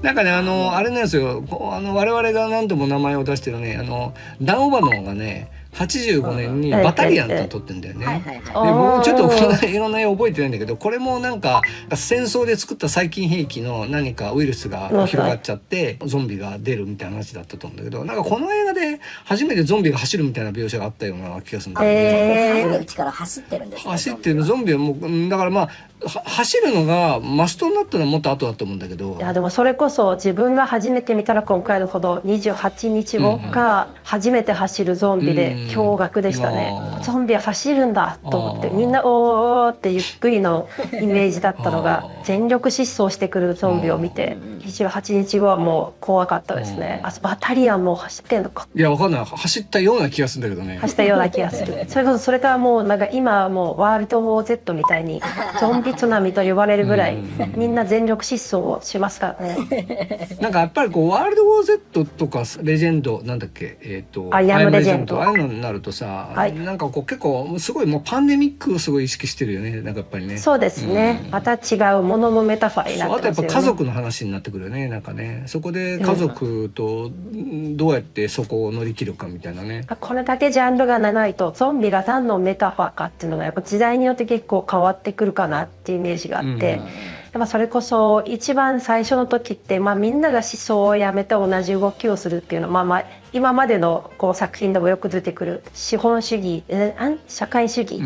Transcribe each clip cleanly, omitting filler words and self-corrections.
なんかねあれなんですよ、我々が何度も名前を出してるねダン・オバノンがね85年にバタリアンってのを撮ってんだよね。で僕ちょっといろんな絵覚えてないんだけど、これもなんか戦争で作った細菌兵器の何かウイルスが広がっちゃってゾンビが出るみたいな話だったと思うんだけど、なんかこの映画で初めてゾンビが走るみたいな描写があったような気がするんだけ入るうちから走ってるんですね。走ってるゾンビはもうだからまあ走るのがマストになったのはもっと後だと思うんだけど。いやでもそれこそ自分が初めて見たら今回のほど28日後が初めて走るゾンビで驚愕でしたね。ゾンビは走るんだと思って、みんなおーってゆっくりのイメージだったのが全力疾走してくるゾンビを見て28日後はもう怖かったですね。バタリアンも走ってんのか。いやわかんない、走ったような気がするんだけどね。走ったような気がする。それこそそれからもうなんか今はもうワールドウォー Z みたいにゾンビ津波と呼ばれるぐらいみんな全力疾走をしますからね。なんかやっぱりこうワールドウォー Z とかレジェンドなんだっけアイアムレジェンドああいうのになるとさ、はい、なんかこう結構すごいもうパンデミックをすごい意識してるよね、なんかやっぱりね。そうですね、また違うもののメタファーになってますよね。あとやっぱ家族の話になってくるよね、なんかね。そこで家族とどうやってそこを乗り切るかみたいなね。これだけジャンルがないとゾンビが何のメタファーかっていうのがやっぱ時代によって結構変わってくるかなっていうイメージがあって、それこそ一番最初の時って、みんなが思想をやめて同じ動きをするっていうのは、今までのこう作品でもよく出てくる資本主義、社会主義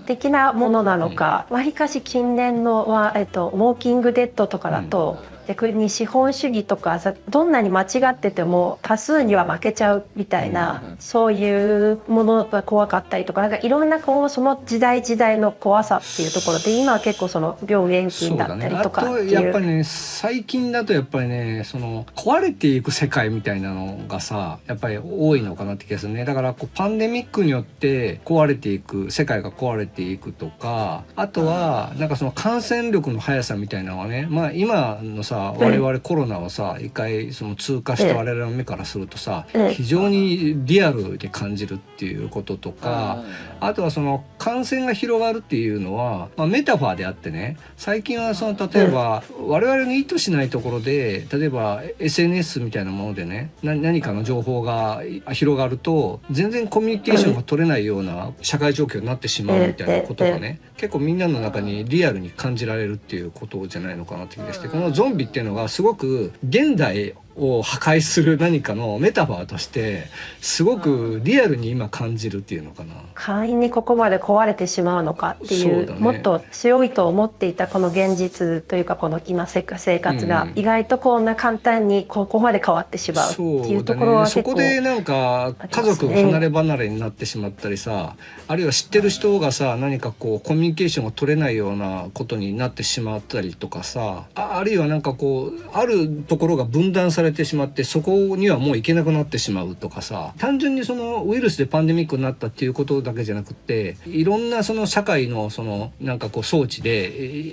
的なものなのか、わりかし近年のは、ウォーキングデッドとかだと、逆に資本主義とかどんなに間違ってても多数には負けちゃうみたいな、そういうものが怖かったりとか、なんかいろんなこうその時代時代の怖さっていうところで、今は結構その病原菌だったりとかっていう。あとやっぱりね、最近だとやっぱりね、その壊れていく世界みたいなのがさ、やっぱり多いのかなって気がするね。だからこうパンデミックによって壊れていく世界が壊れていくとか、あとはなんかその感染力の速さみたいなのはね、今のさ我々コロナをさ一回その通過した我々の目からするとさ、非常にリアルで感じるっていうこととか、あとはその感染が広がるっていうのは、メタファーであってね、最近はその例えば我々の意図しないところで、例えば SNS みたいなものでね、何かの情報が広がると全然コミュニケーションが取れないような社会状況になってしまうみたいなことがね、結構みんなの中にリアルに感じられるっていうことじゃないのかなって気がして、このゾンビっていうのがすごく現代を破壊する何かのメタファーとしてすごくリアルに今感じるっていうのかな。会員にここまで壊れてしまうのかっていう、もっと強いと思っていたこの現実というか、この今生活が意外とこんな簡単にここまで変わってしまうっていうところは結構、そこでなんか家族が離れ離れになってしまったりさ、あるいは知ってる人がさ何かこうコミュニケーションが取れないようなことになってしまったりとかさ、あるいはなんかこうあるところが分断されてしまってそこにはもう行けなくなってしまうとかさ、単純にそのウイルスでパンデミックになったっていうことだけじゃなくっていろんなその社会のそのなんかこう装置で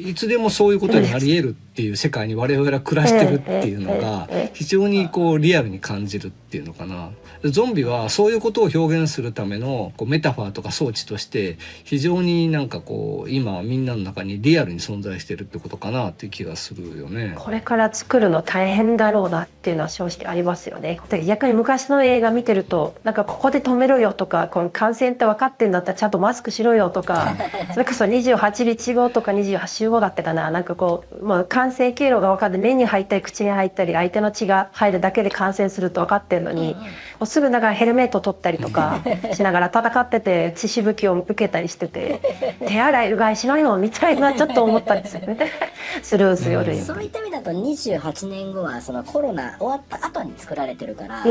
いつでもそういうことになり得るっていう世界に我々は暮らしてるっていうのが非常にこうリアルに感じるっていうのかな。ゾンビはそういうことを表現するためのこうメタファーとか装置として非常になんかこう今みんなの中にリアルに存在してるってことかなっていう気がするよね。これから作るの大変だろうなっていうのは正直ありますよね。逆に昔の映画見てると、なんかここで止めろよとか、この感染って分かってんだったらちゃんとマスクしろよとかそれこそ28日後とか28週後だってかな、なんかこう、感染経路が分かって目に入ったり口に入ったり相手の血が入るだけで感染すると分かってんのに、すぐだからヘルメット取ったりとかしながら戦ってて血しぶきを受けたりしてて手洗いうがいしないのみたいなちょっと思ったんですよねスルーする類。そういった意味だと28年後はそのコロナ終わった後に作られてるから、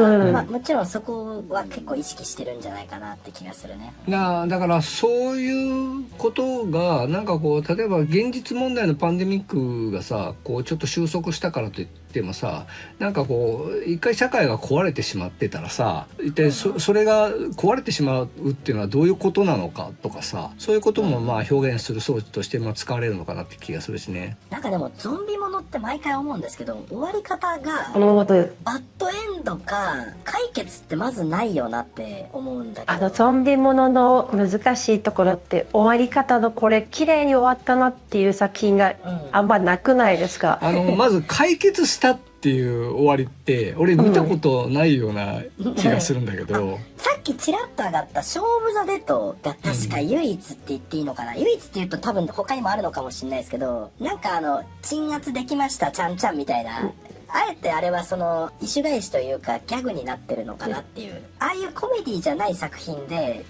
もちろんそこは結構意識してるんじゃないかなって気がするね。だからそういうことがなんかこう例えば現実問題のパンデミックがさこうちょっと収束したからといってもさ、なんかこう一回社会が壊れてしまってたらさ、一体それが壊れてしまうっていうのはどういうことなのかとかさ、そういうこともまあ表現する装置として使われるのかなって気がするしね。なんかでもゾンビものって毎回思うんですけど、終わり方がこのままでバッドエンドか解決ってまずないよなって思うんだけど、ゾンビものの難しいところって終わり方のこれ綺麗に終わったなっていう作品があんまなくないですか？まず解決したっていう終わりって俺見たことないような気がするんだけど、さっきちらっと上がった「ショー・オブ・ザ・デッド」が確か唯一って言っていいのかな、唯一って言うと多分他にもあるのかもしれないですけど、なんか鎮圧できましたちゃんちゃんみたいな、あえてあれはその異種返しというかギャグになってるのかなっていう、ああいうコメディじゃない作品で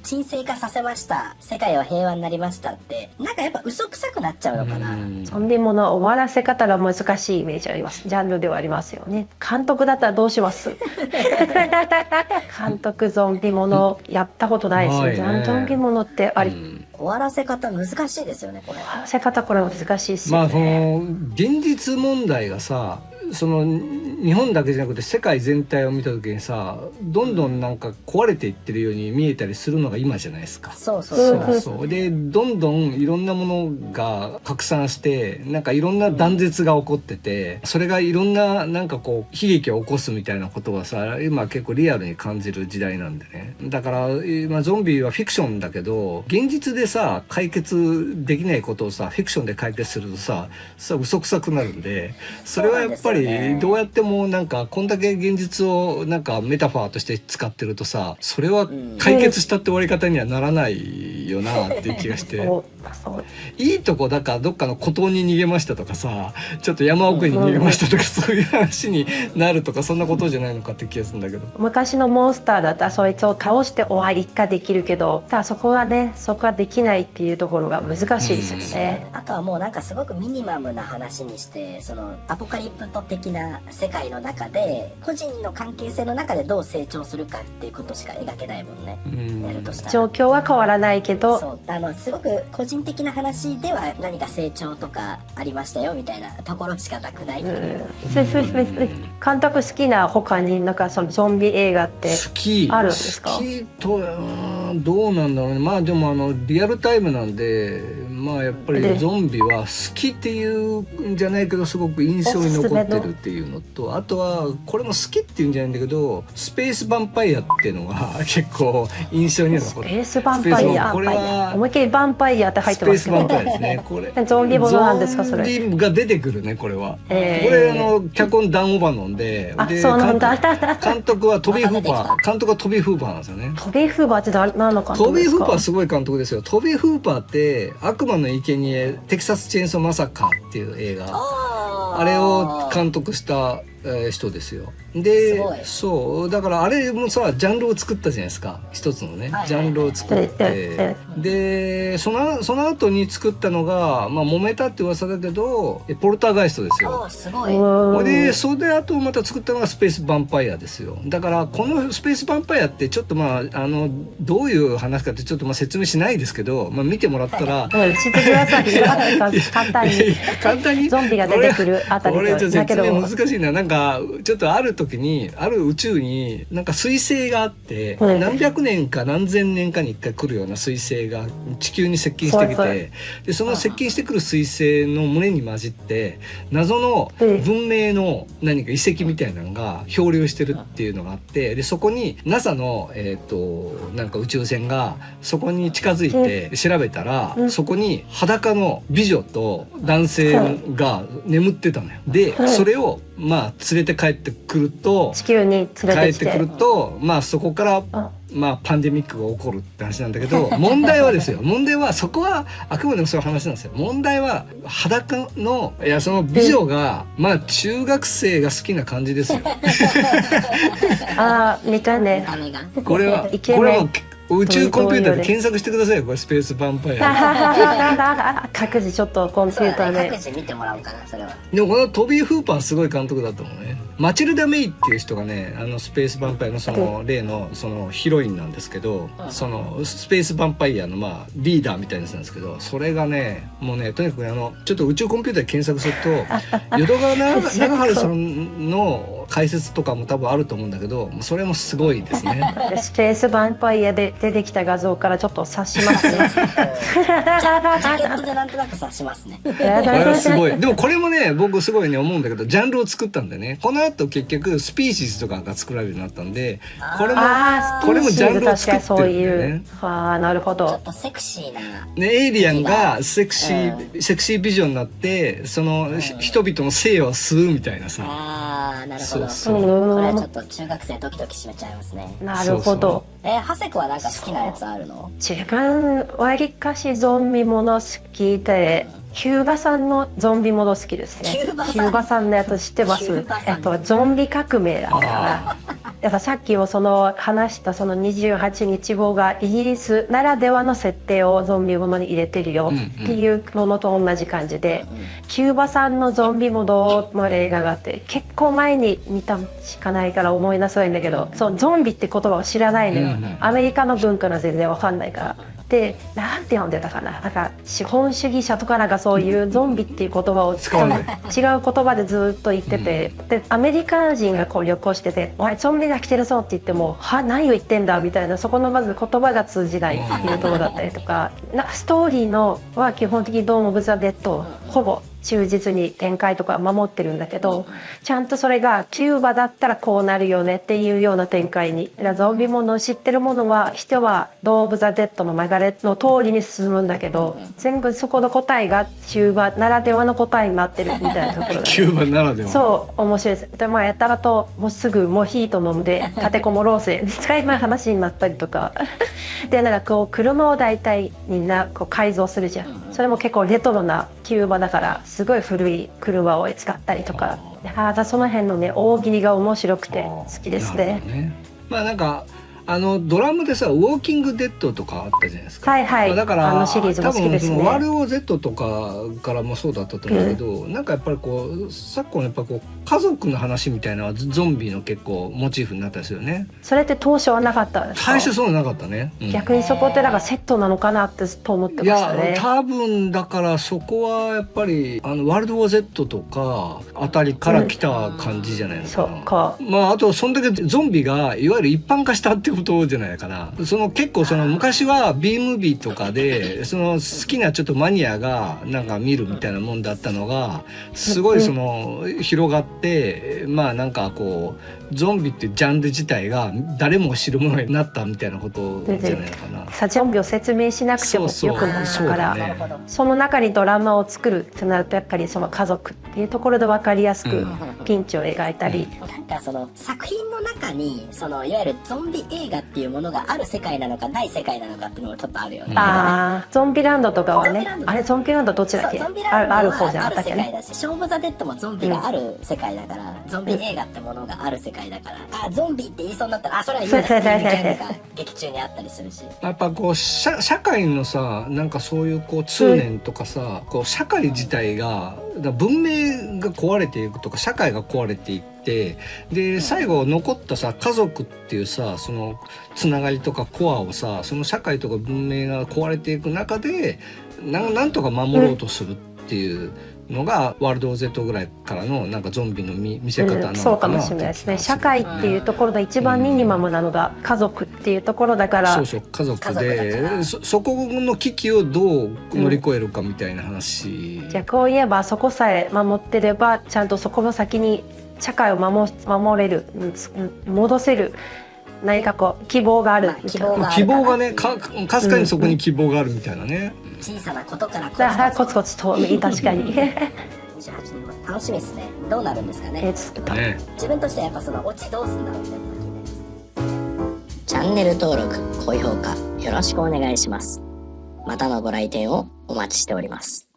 沈静化させました、世界は平和になりましたって、なんかやっぱ嘘くさくなっちゃうのかな。ゾンビもの終わらせ方が難しいイメージあります。ジャンルではありますよね。監督だったらどうします？監督ゾンビものやったことないですよ、ゾンビものってあり、終わらせ方難しいですよねこれ。終わらせ方これ難しいですよね。まあその現実問題がさ、その日本だけじゃなくて世界全体を見た時にさ、どんどんなんか壊れていってるように見えたりするのが今じゃないですか。そうそうそう、そうでどんどんいろんなものが拡散して、なんかいろんな断絶が起こってて、それがいろんななんかこう悲劇を起こすみたいなことはさ、今結構リアルに感じる時代なんでね。だから今ゾンビはフィクションだけど、現実でさ解決できないことをさフィクションで解決するとさ嘘くさくなるんで、それはやっぱりどうやってもなんかこんだけ現実をなんかメタファーとして使ってるとさ、それは解決したって終わり方にはならないよなっていう気がしていいとこだからどっかの孤島に逃げましたとかさ、ちょっと山奥に逃げましたとか、そういう話になるとか、そんなことじゃないのかって気がするんだけど、昔のモンスターだったらそいつを倒して終わりができるけど、ただそこはできないっていうところが難しいですよね。あとはもうなんかすごくミニマムな話にして、そのアポカリプト的な世界の中で個人の関係性の中でどう成長するかっていうことしか描けないもんね、やるとしたら。状況は変わらないけど、そうすごく個人的な話では何か成長とかありましたよみたいなところしかなくないっていう、監督好きな他になんかそのゾンビ映画ってあるんですか？好きとどうなんだろうね。まあでもリアルタイムなんで、まあやっぱりゾンビは好きっていうんじゃないけどすごく印象に残ってるっていうのと、あとはこれも好きっていうんじゃないんだけど、スペースヴァンパイアっていうのが結構印象に残ってる。スペースヴァンパイア、これは思いっきりヴァンパイアって入ってますけど、スペースヴァンパイアですね。これゾンビものなんですかそれ？ゾンビが出てくるねこれは。これ脚本ダン・オバノンで、そうなんだ。監督はトビー・フーパー。監督はトビー・フーパーなんですよね。トビー・フーパーって何の監督ですか？トビー・フーパーすごい監督ですよ。トビー・フーパーって悪魔の生贄テキサス・チェーンソー・マサカーっていう映画、あれを監督した人ですよ。で、そうだからあれもさジャンルを作ったじゃないですか、一つのねジャンルを作って、でその後に作ったのがまあ揉めたって噂だけどポルターガイストですよ。すごい。でそれであとまた作ったのがスペースヴァンパイアですよ。だからこのスペースヴァンパイアってちょっとまあどういう話かってちょっとまあ説明しないですけど、まあ見てもらったら知ってください。簡単にゾンビが出てくるあたり俺ちょっとだけど説明難しいな。なんかちょっとある時にある宇宙になんか彗星があって、何百年か何千年かに一回来るような彗星が地球に接近してきて、でその接近してくる彗星の胸に混じって謎の文明の何か遺跡みたいなのが漂流してるっていうのがあって、でそこに NASA のなんか宇宙船がそこに近づいて調べたら、そこに裸の美女と男性が眠ってたのよ。でそれをまあ連れて帰ってくると、地球に連れてきて帰ってくると、まあそこからまあパンデミックが起こるって話なんだけど、問題はですよ、問題はそこはあくまでもそういう話なんですよ。問題は裸のその美女がまあ中学生が好きな感じですよ。見たね。これは宇宙コンピューターで検索してくださいよ、これスペースヴァンパイア。各自ちょっとコンピそうだね、ューターで各自見てもらおうかなそれは。でもこのトビー・フーパーすごい監督だと思うね。マチルダ・メイっていう人がね、スペースヴァンパイアのその例のそのヒロインなんですけど、そのスペースヴァンパイアのまあリーダーみたいなやつなんですけど、それがねもうねとにかくちょっと宇宙コンピューターで検索すると淀川長春さんの解説とかも多分あると思うんだけど、それもすごいですね。スペースヴァンパイアで出てきた画像からちょっと察しますね。ジャケットでなんとなく察しますね。これはすごい。でもこれもね僕すごいね思うんだけど、ジャンルを作ったんでね、この後結局スピーシーズとかが作られるようになったんで、これもジャンルを作ってるんだよね。ああ、なるほど。ちょっとセクシーな。ね、エイリアンがセクシービジョンになってその人々の生を吸うみたいなさ。ああ、なるほど。そうこれはちょっと中学生ドキドキしめちゃいますね。なるほど。ハセコはなんか好きなやつあるの？自分わりかしゾンビもの好きで、キューバさんのゾンビもの好きですね。キューバさんのやつ知ってます？ゾンビ革命だからやっぱさっきもその話したその28日号がイギリスならではの設定をゾンビものに入れてるよっていうものと同じ感じで、キューバ産のゾンビものの映画があって結構前に見たしかないから思い出せないんだけど、そうゾンビって言葉を知らないのよ。アメリカの文化が全然わかんないから。でなんて呼んでたかな、なんか資本主義者とかなんかそういうゾンビっていう言葉を使わない、違う言葉でずっと言ってて、でアメリカ人がこう旅行してて「おいゾンビが来てるぞ」って言っても「は何を言ってんだ」みたいな、そこのまず言葉が通じないっていうところだったりとか、ストーリーのは基本的に「ドーム・オブ・ザ・デッド」ほぼ忠実に展開とか守ってるんだけど、ちゃんとそれがキューバだったらこうなるよねっていうような展開に。ゾンビものを知ってるものは人はドーブ・ザ・デッドの流れの通りに進むんだけど、全部そこの答えがキューバならではの答えになってるみたいなところが、ね、キューバならでは。そう面白いです。でやたらともうすぐモヒート飲んで立てこもろうぜみたいな話になったりとかでなんかこう車を大体みんなこう改造するじゃん。それも結構レトロなキューバだからすごい古い車を使ったりとか、その辺のね大喜利が面白くて好きですね。まあなんかドラムでさ「ウォーキングデッド」とかあったじゃないですか。はいはい、だからシリーズも好きですね。多分その WZ とかからもそうだったと思うけど、なんかやっぱりこう昨今やっぱこう家族の話みたいなのはゾンビの結構モチーフになったりするよね。それって当初はなかったんですか？最初そうなかったね、逆にそこってなんかセットなのかなってと思ってましたね。いや多分だからそこはやっぱりワールド・ウォー Z とかあたりから来た感じじゃないのかな。そうか。まああとそんだけゾンビがいわゆる一般化したってことじゃないかな。その結構その昔は B ムービーとかでその好きなちょっとマニアがなんか見るみたいなもんだったのがすごいその広がって、まあなんかこうゾンビってジャンル自体が誰も知るものになったみたいなことじゃないのかな。ゾンビを説明しなくてもよくなったから、その中にドラマを作るとなるとやっぱりその家族っていうところで分かりやすくピンチを描いたり、なんかその作品の中にそのいわゆるゾンビ映画っていうものがある世界なのかない世界なのかっていうのもちょっとあるよね。ゾンビランドとかはね、あれゾンビランドどっちだっけ？ある方じゃなかったっけね。ショー・オブ・ザ・デッドもゾンビがある世界だから、ゾンビ映画ってものがある世界だから、ゾンビって言いそうになったらそれは言うなっていうギャグが劇中にあったりするし、やっぱこう社会のさなんかそういうこう通念とかさ、こう社会自体が文明が壊れていくとか社会が壊れていってで最後残ったさ家族っていうさそのつながりとかコアをさその社会とか文明が壊れていく中でなんとか守ろうとするっていうのがワールド Z ぐらいからのなんかゾンビの見せ方なのかな、そうかもしれないですね。社会っていうところで一番ミニマムなのが家族っていうところだから、そう家族でそこの危機をどう乗り越えるかみたいな話、じゃあこう言えばそこさえ守ってればちゃんとそこの先に社会を守れる戻せる何かこう希望があるみたいな、希望がねかすかにそこに希望があるみたいなね、小さなことからコツコツと確かに28年後楽しみですね。どうなるんですかね。自分としてはやっぱそのオチどうすんだろうって気になります。チャンネル登録高評価よろしくお願いします。またのご来店をお待ちしております。